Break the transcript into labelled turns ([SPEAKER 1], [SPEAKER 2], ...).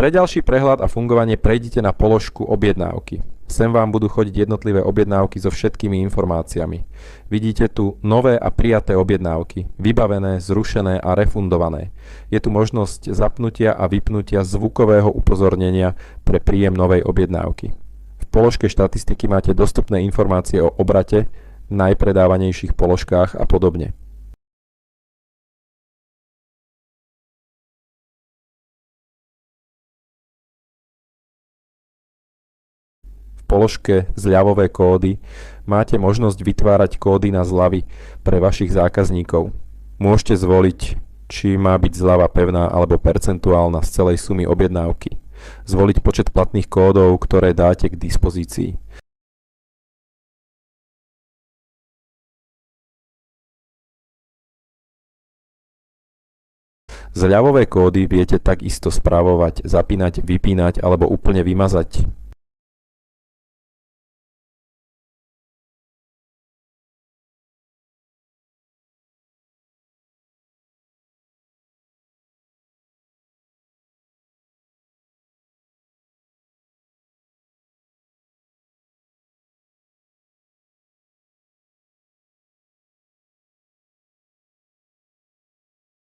[SPEAKER 1] Pre ďalší prehľad a fungovanie prejdite na položku objednávky. Sem vám budú chodiť jednotlivé objednávky so všetkými informáciami. Vidíte tu nové a prijaté objednávky, vybavené, zrušené a refundované. Je tu možnosť zapnutia a vypnutia zvukového upozornenia pre príjem novej objednávky. V položke štatistiky máte dostupné informácie o obrate, najpredávanejších položkách a podobne. V položke zľavové kódy máte možnosť vytvárať kódy na zľavy pre vašich zákazníkov. Môžete zvoliť, či má byť zľava pevná alebo percentuálna z celej sumy objednávky. Zvoliť počet platných kódov, ktoré dáte k dispozícii. Zľavové kódy viete takisto spravovať, zapínať, vypínať alebo úplne vymazať.